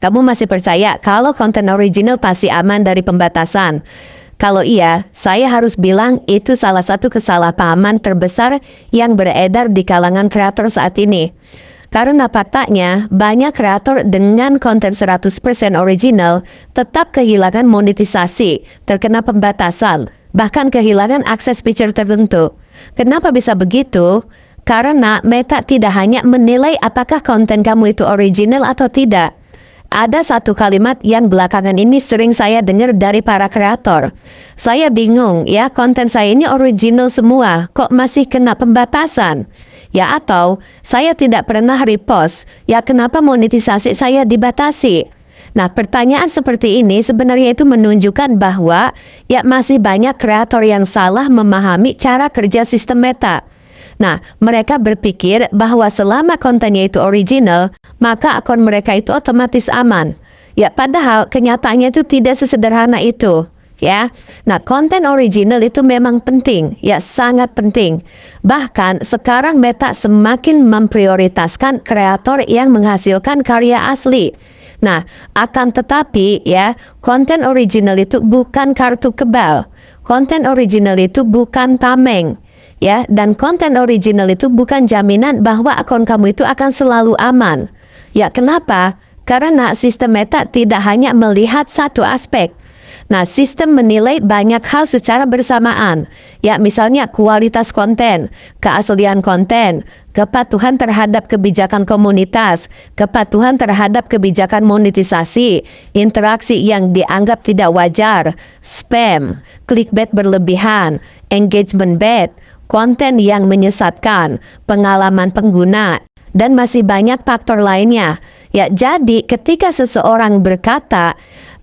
Kamu masih percaya kalau konten original pasti aman dari pembatasan? Kalau iya, saya harus bilang itu salah satu kesalahpahaman terbesar yang beredar di kalangan kreator saat ini. Karena faktanya, banyak kreator dengan konten 100% original tetap kehilangan monetisasi, terkena pembatasan, bahkan kehilangan akses feature tertentu. Kenapa bisa begitu? Karena Meta tidak hanya menilai apakah konten kamu itu original atau tidak. Ada satu kalimat yang belakangan ini sering saya dengar dari para kreator. Saya bingung ya, konten saya ini original semua, kok masih kena pembatasan? Ya atau, saya tidak pernah repost, ya kenapa monetisasi saya dibatasi? Nah, pertanyaan seperti ini sebenarnya itu menunjukkan bahwa ya masih banyak kreator yang salah memahami cara kerja sistem Meta. Nah, mereka berpikir bahwa selama kontennya itu original, maka akun mereka itu otomatis aman. Ya, padahal kenyataannya itu tidak sesederhana itu. Ya, nah konten original itu memang penting, ya sangat penting. Bahkan sekarang Meta semakin memprioritaskan kreator yang menghasilkan karya asli. Nah, akan tetapi ya, konten original itu bukan kartu kebal. Konten original itu bukan tameng. Ya, dan konten original itu bukan jaminan bahwa akun kamu itu akan selalu aman. Ya, kenapa? Karena sistem Meta tidak hanya melihat satu aspek. Nah, sistem menilai banyak hal secara bersamaan. Ya, misalnya kualitas konten, keaslian konten, kepatuhan terhadap kebijakan komunitas, kepatuhan terhadap kebijakan monetisasi, interaksi yang dianggap tidak wajar, spam, clickbait berlebihan, engagement bad, konten yang menyesatkan, pengalaman pengguna, dan masih banyak faktor lainnya. Ya, jadi ketika seseorang berkata,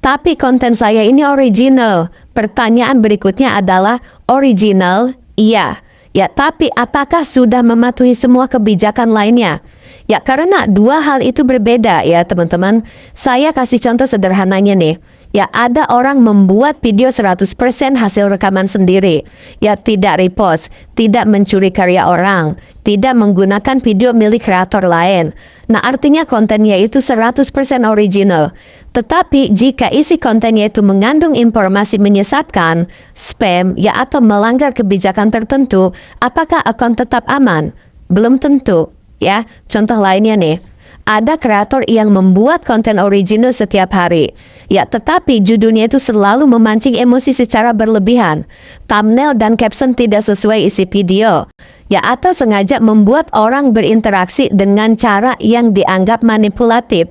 tapi konten saya ini original. Pertanyaan berikutnya adalah original, iya. Ya, tapi apakah sudah mematuhi semua kebijakan lainnya? Ya, karena dua hal itu berbeda ya teman-teman. Saya kasih contoh sederhananya nih. Ya, ada orang membuat video 100% hasil rekaman sendiri. Ya, tidak repost, tidak mencuri karya orang, tidak menggunakan video milik kreator lain. Nah, artinya kontennya itu 100% original. Tetapi jika isi kontennya itu mengandung informasi menyesatkan, spam, ya atau melanggar kebijakan tertentu, apakah akan tetap aman? Belum tentu. Ya, contoh lainnya nih. Ada kreator yang membuat konten original setiap hari. Ya, tetapi judulnya itu selalu memancing emosi secara berlebihan. Thumbnail dan caption tidak sesuai isi video. Ya, atau sengaja membuat orang berinteraksi dengan cara yang dianggap manipulatif.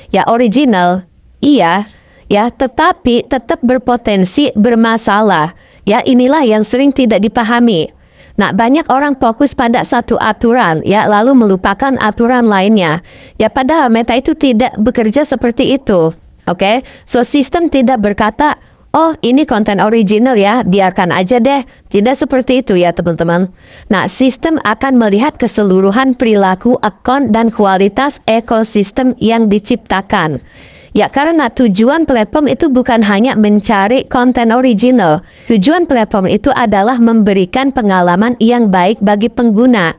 Ya, original, iya, ya, tetapi tetap berpotensi bermasalah. Ya, inilah yang sering tidak dipahami. Nah, banyak orang fokus pada satu aturan, ya, lalu melupakan aturan lainnya. Ya, padahal Meta itu tidak bekerja seperti itu. Oke, so sistem tidak berkata, oh ini konten original ya, biarkan aja deh. Tidak seperti itu ya teman-teman. Nah, sistem akan melihat keseluruhan perilaku akun dan kualitas ekosistem yang diciptakan. Ya, karena tujuan platform itu bukan hanya mencari konten original. Tujuan platform itu adalah memberikan pengalaman yang baik bagi pengguna.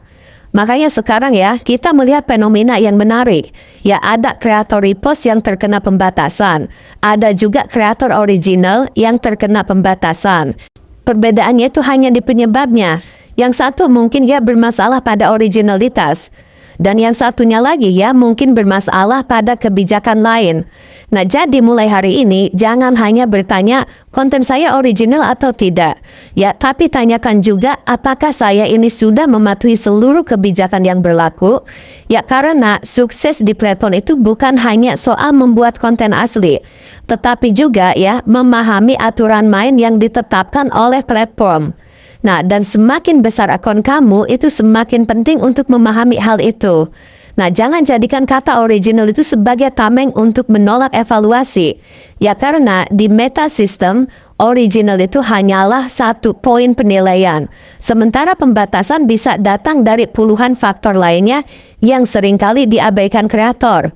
Makanya sekarang ya, kita melihat fenomena yang menarik. Ya, ada kreator repost yang terkena pembatasan. Ada juga kreator original yang terkena pembatasan. Perbedaannya itu hanya di penyebabnya. Yang satu mungkin ya bermasalah pada originalitas. Dan yang satunya lagi ya mungkin bermasalah pada kebijakan lain. Nah, jadi mulai hari ini jangan hanya bertanya konten saya original atau tidak. Ya, tapi tanyakan juga apakah saya ini sudah mematuhi seluruh kebijakan yang berlaku. Ya, karena sukses di platform itu bukan hanya soal membuat konten asli, tetapi juga ya memahami aturan main yang ditetapkan oleh platform. Nah, dan semakin besar akun kamu, itu semakin penting untuk memahami hal itu. Nah, jangan jadikan kata original itu sebagai tameng untuk menolak evaluasi. Ya, karena di Meta System, original itu hanyalah satu poin penilaian. Sementara pembatasan bisa datang dari puluhan faktor lainnya yang seringkali diabaikan kreator.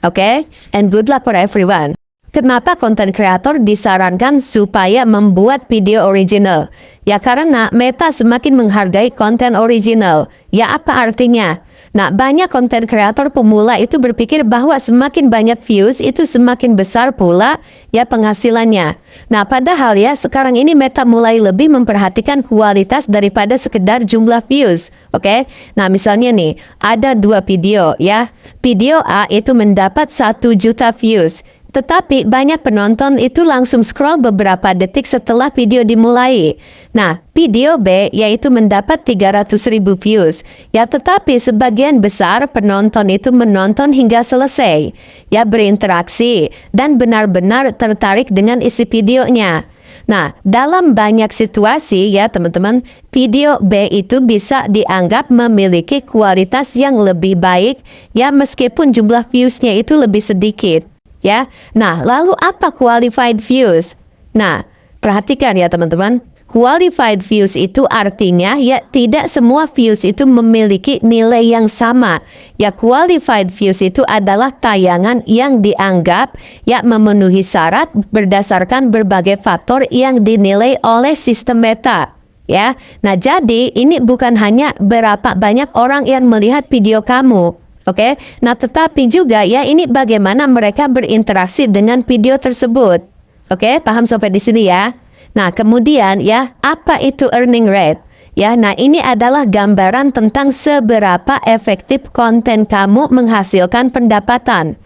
Oke? And good luck for everyone. Kenapa konten kreator disarankan supaya membuat video original? Ya karena Meta semakin menghargai konten original. Ya apa artinya? Nah, banyak konten kreator pemula itu berpikir bahwa semakin banyak views itu semakin besar pula ya penghasilannya. Nah, padahal ya sekarang ini Meta mulai lebih memperhatikan kualitas daripada sekedar jumlah views. Oke? Nah, misalnya nih, ada 2 video ya. Video A itu mendapat 1 juta views. Tetapi banyak penonton itu langsung scroll beberapa detik setelah video dimulai. Nah, video B yaitu mendapat 300.000 views. Ya, tetapi sebagian besar penonton itu menonton hingga selesai. Ya, berinteraksi dan benar-benar tertarik dengan isi videonya. Nah, dalam banyak situasi ya teman-teman, video B itu bisa dianggap memiliki kualitas yang lebih baik ya meskipun jumlah viewsnya itu lebih sedikit. Ya, nah lalu apa qualified views? Nah, perhatikan ya teman-teman, qualified views itu artinya ya tidak semua views itu memiliki nilai yang sama. Ya, qualified views itu adalah tayangan yang dianggap ya memenuhi syarat berdasarkan berbagai faktor yang dinilai oleh sistem Meta. Ya, nah jadi ini bukan hanya berapa banyak orang yang melihat video kamu. Oke, nah tetapi juga ya ini bagaimana mereka berinteraksi dengan video tersebut. Oke, paham sampai di sini ya? Nah, kemudian ya, apa itu earning rate? Ya, nah ini adalah gambaran tentang seberapa efektif konten kamu menghasilkan pendapatan.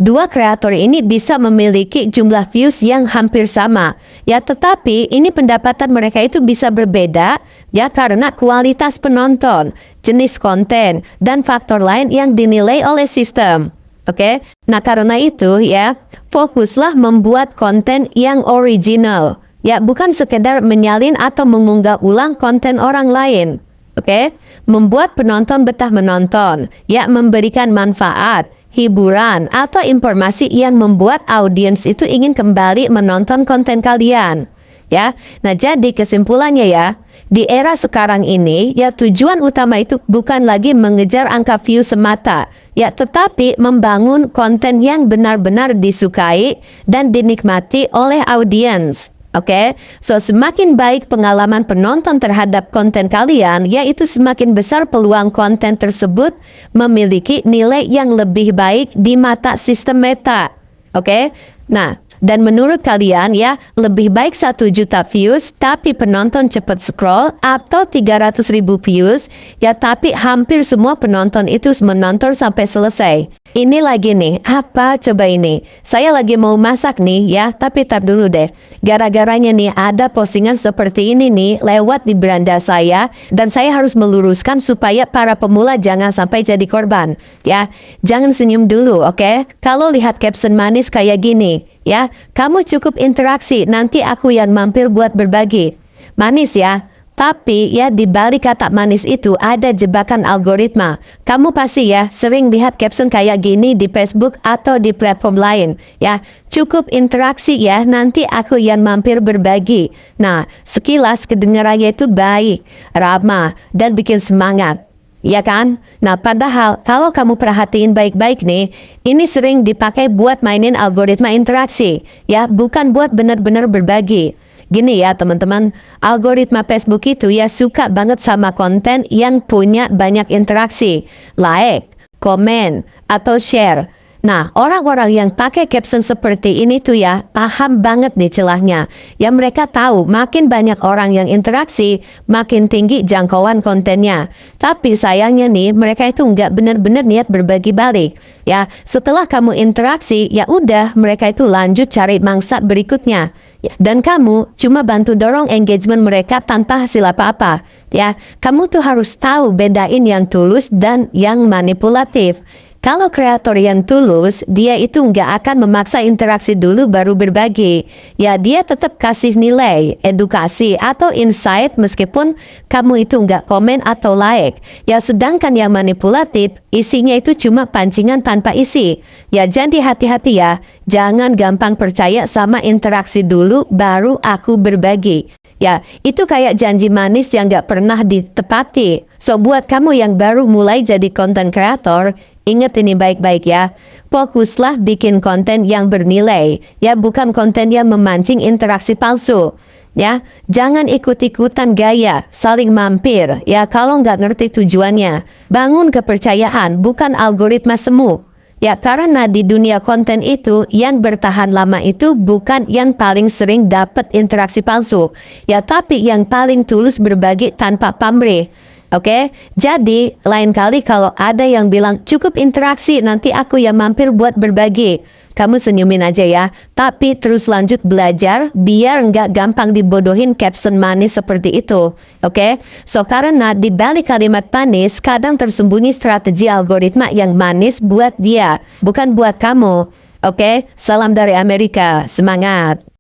Dua kreator ini bisa memiliki jumlah views yang hampir sama. Ya, tetapi ini pendapatan mereka itu bisa berbeda ya karena kualitas penonton, jenis konten, dan faktor lain yang dinilai oleh sistem. Oke? Nah, karena itu ya, fokuslah membuat konten yang original. Ya, bukan sekedar menyalin atau mengunggah ulang konten orang lain. Oke? Membuat penonton betah menonton, ya memberikan manfaat, hiburan, atau informasi yang membuat audiens itu ingin kembali menonton konten kalian. Ya, nah jadi kesimpulannya ya, di era sekarang ini, ya tujuan utama itu bukan lagi mengejar angka view semata, ya tetapi membangun konten yang benar-benar disukai dan dinikmati oleh audiens. Oke, so semakin baik pengalaman penonton terhadap konten kalian, yaitu semakin besar peluang konten tersebut memiliki nilai yang lebih baik di mata sistem Meta. Oke, nah dan menurut kalian ya lebih baik 1 juta views tapi penonton cepat scroll atau 300.000 views ya tapi hampir semua penonton itu menonton sampai selesai. Ini lagi nih, apa coba ini? Saya lagi mau masak nih ya, tapi tab dulu deh. Gara-garanya nih ada postingan seperti ini nih lewat di beranda saya dan saya harus meluruskan supaya para pemula jangan sampai jadi korban. Ya, jangan senyum dulu, oke? Kalau lihat caption manis kayak gini, ya, kamu cukup interaksi, nanti aku yang mampir buat berbagi. Manis ya. Tapi ya di balik kata manis itu ada jebakan algoritma. Kamu pasti ya sering lihat caption kayak gini di Facebook atau di platform lain. Ya, cukup interaksi ya, nanti aku yang mampir berbagi. Nah, sekilas kedengarannya itu baik, ramah, dan bikin semangat. Ya kan? Nah, padahal kalau kamu perhatiin baik-baik nih, ini sering dipakai buat mainin algoritma interaksi. Ya, bukan buat benar-benar berbagi. Gini ya teman-teman, algoritma Facebook itu ya suka banget sama konten yang punya banyak interaksi, like, komen, atau share. Nah, orang-orang yang pakai caption seperti ini tuh ya, paham banget nih celahnya. Ya mereka tahu makin banyak orang yang interaksi, makin tinggi jangkauan kontennya. Tapi sayangnya nih, mereka itu nggak benar-benar niat berbagi balik. Ya, setelah kamu interaksi, ya udah mereka itu lanjut cari mangsa berikutnya. Ya, dan kamu cuma bantu dorong engagement mereka tanpa hasil apa-apa. Ya, kamu tuh harus tahu bedain yang tulus dan yang manipulatif. Kalau kreator yang tulus, dia itu nggak akan memaksa interaksi dulu baru berbagi. Ya, dia tetap kasih nilai, edukasi, atau insight meskipun kamu itu nggak komen atau like. Ya, sedangkan yang manipulatif, isinya itu cuma pancingan tanpa isi. Ya, jadi hati-hati ya. Jangan gampang percaya sama interaksi dulu baru aku berbagi. Ya, itu kayak janji manis yang gak pernah ditepati. So, buat kamu yang baru mulai jadi konten kreator, ingat ini baik-baik ya. Fokuslah bikin konten yang bernilai. Ya, bukan konten yang memancing interaksi palsu. Ya, jangan ikut-ikutan gaya, saling mampir. Ya, kalau nggak ngerti tujuannya, bangun kepercayaan, bukan algoritma semu. Ya, karena di dunia konten itu, yang bertahan lama itu bukan yang paling sering dapat interaksi palsu. Ya, tapi yang paling tulus berbagi tanpa pamrih. Oke, jadi lain kali kalau ada yang bilang cukup interaksi, nanti aku yang mampir buat berbagi. Kamu senyumin aja ya, tapi terus lanjut belajar biar nggak gampang dibodohin caption manis seperti itu. Oke, so karena di balik kalimat manis kadang tersembunyi strategi algoritma yang manis buat dia, bukan buat kamu. Oke, salam dari Amerika, semangat.